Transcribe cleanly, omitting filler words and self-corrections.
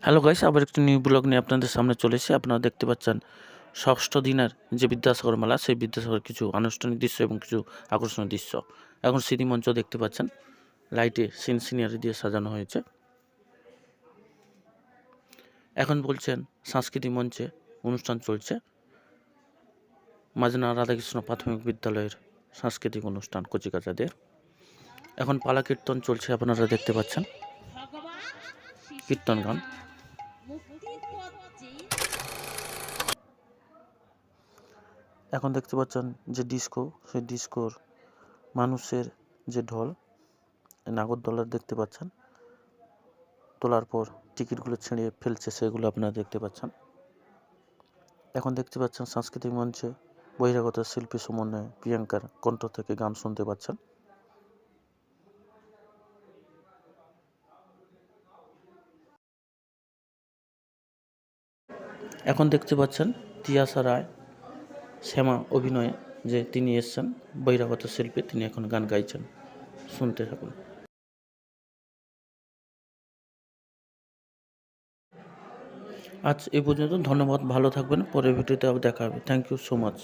Hello guys, আবার একটি new blog নিয়ে আপনাদের সামনে চলে এসেছি। আপনারা দেখতে পাচ্ছেন ষষ্ঠ দিনের যে বিদ্যাসাগর মেলা, সেই বিদ্যাসাগর কিছু আনুষ্ঠানিক দৃশ্য এবং কিছু আকর্ষণীয় দৃশ্য। এখন স্মৃতিমঞ্চ দেখতে পাচ্ছেন, লাইটে সিনারি দিয়ে সাজানো হয়েছে। এখন বলছেন সাংস্কৃতিক মঞ্চে অনুষ্ঠান চলছে, মাজনা রাধাকৃষ্ণ প্রাথমিক বিদ্যালয়ের সাংস্কৃতিক অনুষ্ঠান কচিকাচাদের। এখন পালা কীর্তন চলছে, আপনারা দেখতে পাচ্ছেন কীর্তন গান। এখন দেখতে পাচ্ছেন যে ডিস্কো, সেই ডিস্কোর মানুষের যে ঢল, নাগরদোলার দেখতে পাচ্ছেন, তোলার পর টিকিটগুলো ছিঁড়ে ফেলছে, সেগুলো আপনারা দেখতে পাচ্ছেন। এখন দেখতে পাচ্ছেন সাংস্কৃতিক মঞ্চে বহিরাগত শিল্পী সমন্বয়ে প্রিয়াঙ্কার কণ্ঠ থেকে গান শুনতে পাচ্ছেন। এখন দেখতে পাচ্ছেন তিয়াশা রায় শ্যামা অভিনয়ে যে তিনি এসছেন বহিরাগত শিল্পী, তিনি এখন গান গাইছেন, শুনতে থাকুন। আজ এই পর্যন্ত, ধন্যবাদ, ভালো থাকবেন, পরের ভিডিওতে আবার দেখা হবে। Thank you so much.